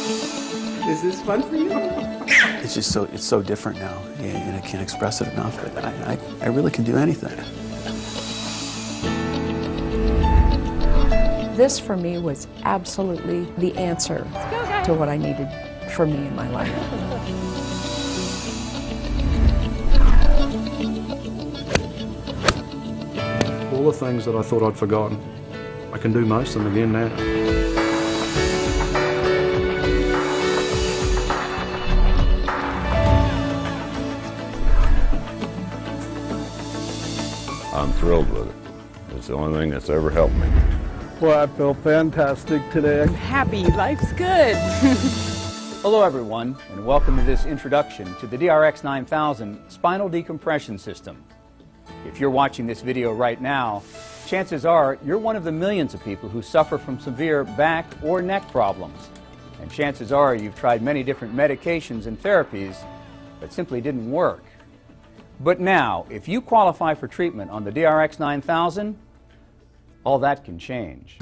Is this fun for you? It's just so different now, and I can't express it enough, but I really can do anything. This for me was absolutely the answer to what I needed for me in my life. All the things that I thought I'd forgotten, I can do most of them again now. I'm thrilled with it. It's the only thing that's ever helped me. Well, I feel fantastic today. I'm happy. Life's good. Hello, everyone, and welcome to this introduction to the DRX 9000 Spinal Decompression System. If you're watching this video right now, chances are you're one of the millions of people who suffer from severe back or neck problems. And chances are you've tried many different medications and therapies that simply didn't work. But now, if you qualify for treatment on the DRX 9000, all that can change.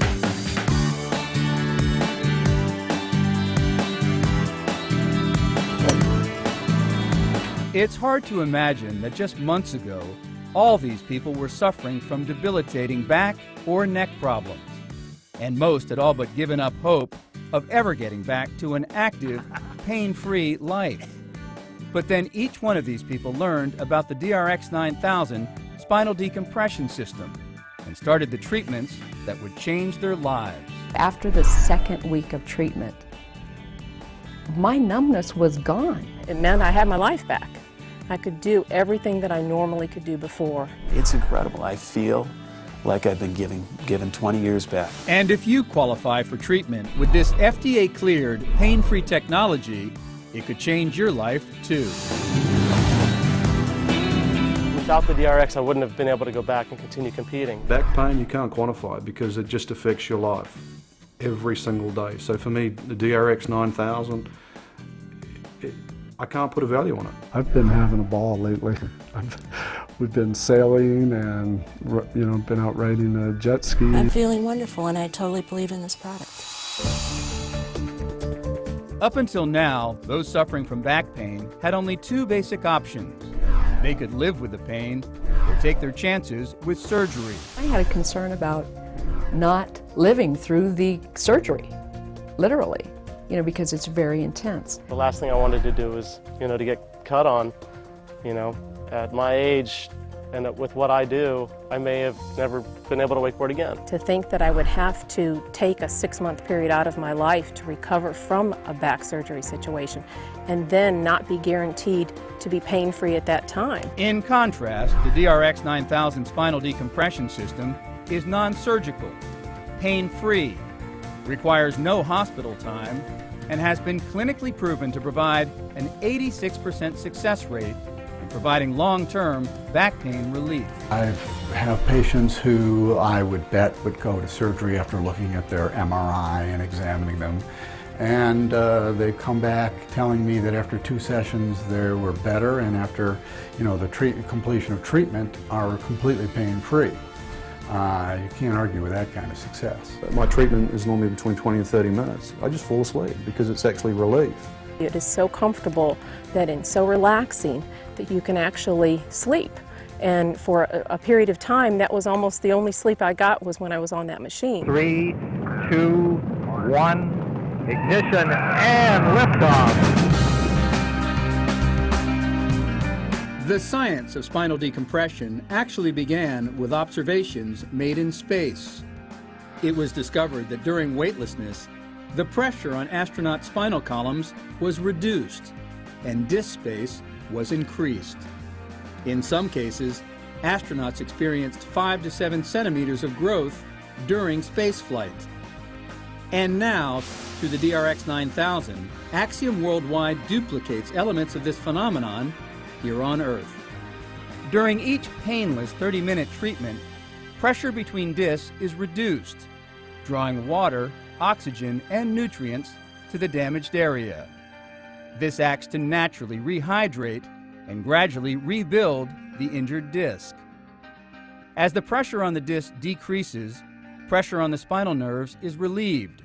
It's hard to imagine that just months ago, all these people were suffering from debilitating back or neck problems. And most had all but given up hope of ever getting back to an active, pain-free life. But then each one of these people learned about the DRX 9000 Spinal Decompression System and started the treatments that would change their lives. After the second week of treatment, my numbness was gone. It meant I had my life back. I could do everything that I normally could do before. It's incredible. I feel like I've been given 20 years back. And if you qualify for treatment with this FDA-cleared, pain-free technology, it could change your life, too. Without the DRX, I wouldn't have been able to go back and continue competing. Back pain, you can't quantify because it just affects your life every single day. So for me, the DRX 9000, I can't put a value on it. I've been having a ball lately. We've been sailing and, been out riding a jet ski. I'm feeling wonderful, and I totally believe in this product. Up until now, those suffering from back pain had only two basic options. They could live with the pain or take their chances with surgery. I had a concern about not living through the surgery, literally, because it's very intense. The last thing I wanted to do was, to get cut on, at my age and with what I do, I may have never been able to wakeboard again. To think that I would have to take a 6-month period out of my life to recover from a back surgery situation and then not be guaranteed to be pain-free at that time. In contrast, the DRX 9000 Spinal Decompression System is non-surgical, pain-free, requires no hospital time, and has been clinically proven to provide an 86% success rate in providing long-term back pain relief. I have patients who I would bet would go to surgery after looking at their MRI and examining them. And they come back telling me that after 2 sessions they were better, and after the completion of treatment are completely pain-free. You can't argue with that kind of success. My treatment is normally between 20 and 30 minutes. I just fall asleep because it's actually relief. It is so comfortable and so relaxing that you can actually sleep. And for a period of time, that was almost the only sleep I got was when I was on that machine. 3, 2, 1, ignition, and liftoff. The science of spinal decompression actually began with observations made in space. It was discovered that during weightlessness, the pressure on astronaut spinal columns was reduced and disk space was increased. In some cases, astronauts experienced 5 to 7 centimeters of growth during spaceflight. And now, through the DRX 9000, Axiom Worldwide duplicates elements of this phenomenon here on Earth. During each painless 30-minute treatment, pressure between discs is reduced, drawing water, oxygen, and nutrients to the damaged area. This acts to naturally rehydrate and gradually rebuild the injured disc. As the pressure on the disc decreases, pressure on the spinal nerves is relieved.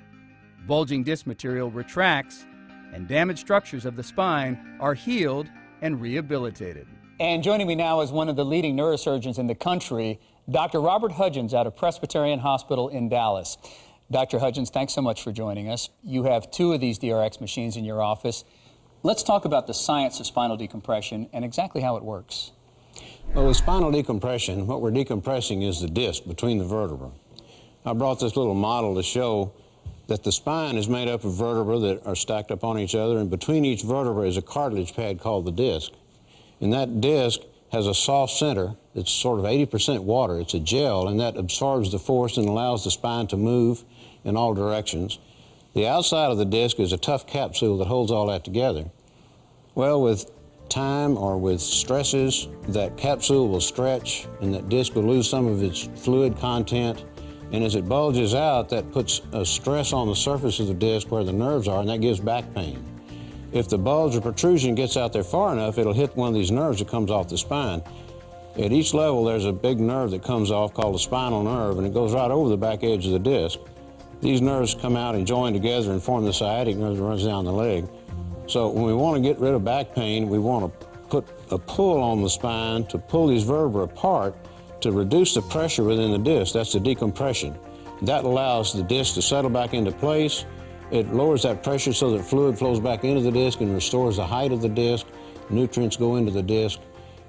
Bulging disc material retracts and damaged structures of the spine are healed and rehabilitated. And joining me now is one of the leading neurosurgeons in the country, Dr. Robert Hudgens out of Presbyterian Hospital in Dallas. Dr. Hudgens, thanks so much for joining us. You have 2 of these DRX machines in your office. Let's talk about the science of spinal decompression and exactly how it works. Well, with spinal decompression, what we're decompressing is the disc between the vertebrae. I brought this little model to show that the spine is made up of vertebrae that are stacked up on each other, and between each vertebra is a cartilage pad called the disc. And that disc has a soft center that's sort of 80% water. It's a gel, and that absorbs the force and allows the spine to move in all directions. The outside of the disc is a tough capsule that holds all that together. Well, with time or with stresses, that capsule will stretch and that disc will lose some of its fluid content. And as it bulges out, that puts a stress on the surface of the disc where the nerves are, and that gives back pain. If the bulge or protrusion gets out there far enough, it'll hit one of these nerves that comes off the spine. At each level, there's a big nerve that comes off called the spinal nerve, and it goes right over the back edge of the disc. These nerves come out and join together and form the sciatic nerve that runs down the leg. So when we want to get rid of back pain, we want to put a pull on the spine to pull these vertebrae apart to reduce the pressure within the disc. That's the decompression. That allows the disc to settle back into place. It lowers that pressure so that fluid flows back into the disc and restores the height of the disc. Nutrients go into the disc,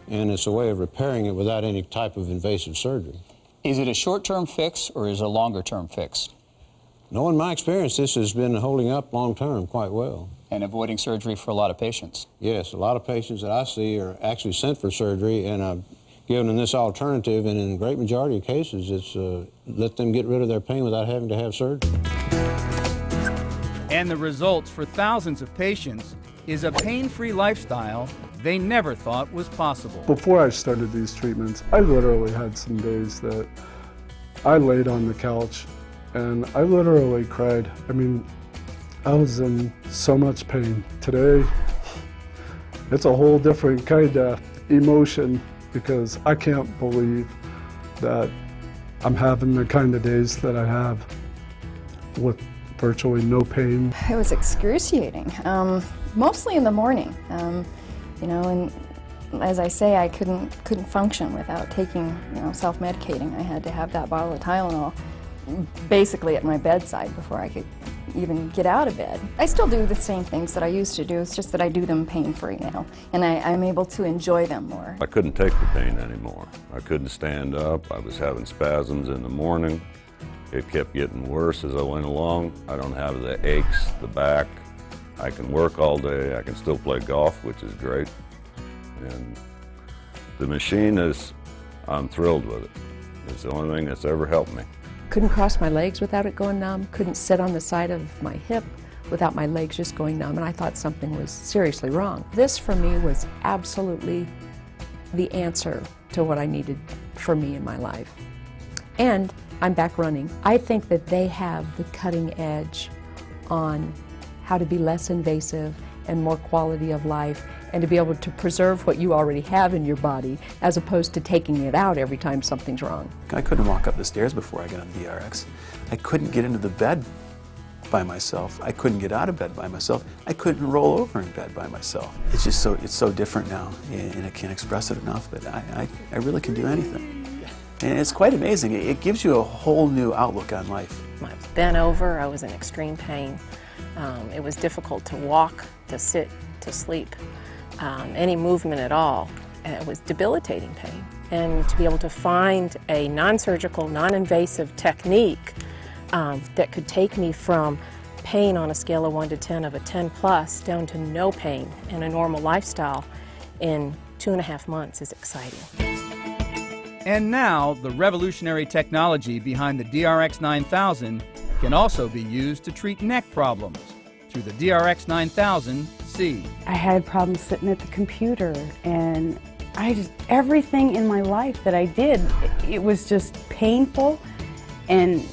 and it's a way of repairing it without any type of invasive surgery. Is it a short-term fix or is it a longer-term fix? No, in my experience, this has been holding up long-term quite well. And avoiding surgery for a lot of patients? Yes, a lot of patients that I see are actually sent for surgery, and I've given them this alternative, and in a great majority of cases, it's let them get rid of their pain without having to have surgery. And the results for thousands of patients is a pain-free lifestyle they never thought was possible. Before I started these treatments, I literally had some days that I laid on the couch and I literally cried. I mean, I was in so much pain. Today, it's a whole different kind of emotion because I can't believe that I'm having the kind of days that I have with virtually no pain. It was excruciating, mostly in the morning. You know, and as I say, I couldn't function without taking, self-medicating. I had to have that bottle of Tylenol basically at my bedside before I could even get out of bed. I still do the same things that I used to do, it's just that I do them pain-free now, and I'm able to enjoy them more. I couldn't take the pain anymore. I couldn't stand up. I was having spasms in the morning. It kept getting worse as I went along. I don't have the aches, the back. I can work all day. I can still play golf, which is great. And the machine I'm thrilled with it. It's the only thing that's ever helped me. Couldn't cross my legs without it going numb, couldn't sit on the side of my hip without my legs just going numb, and I thought something was seriously wrong. This for me was absolutely the answer to what I needed for me in my life. And I'm back running. I think that they have the cutting edge on how to be less invasive and more quality of life, and to be able to preserve what you already have in your body as opposed to taking it out every time something's wrong. I couldn't walk up the stairs before I got on the DRX. I couldn't get into the bed by myself. I couldn't get out of bed by myself. I couldn't roll over in bed by myself. It's just so different now, and I can't express it enough, but I really can do anything. And it's quite amazing. It gives you a whole new outlook on life. I was bent over, I was in extreme pain. It was difficult to walk, to sit, to sleep, any movement at all. And it was debilitating pain. And to be able to find a non-surgical, non-invasive technique that could take me from pain on a scale of 1 to 10 of a 10 plus down to no pain and a normal lifestyle in 2.5 months is exciting. And now, the revolutionary technology behind the DRX 9000 can also be used to treat neck problems through the DRX 9000C. I had problems sitting at the computer, and everything in my life that I did, it was just painful and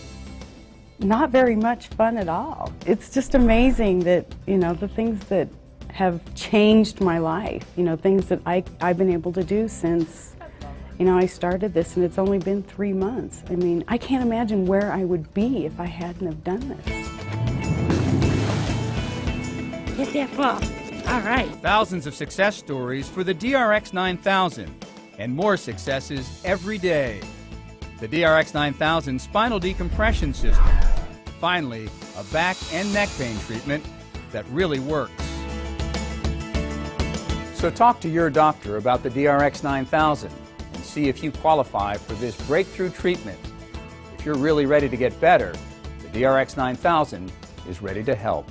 not very much fun at all. It's just amazing that, the things that have changed my life, things that I've been able to do since I started this, and it's only been 3 months. I mean, I can't imagine where I would be if I hadn't have done this. The Hit that ball. All right. Thousands of success stories for the DRX 9000 and more successes every day. The DRX 9000 spinal decompression system. Finally, a back and neck pain treatment that really works. So talk to your doctor about the DRX 9000 and see if you qualify for this breakthrough treatment. If you're really ready to get better, the DRX 9000 is ready to help.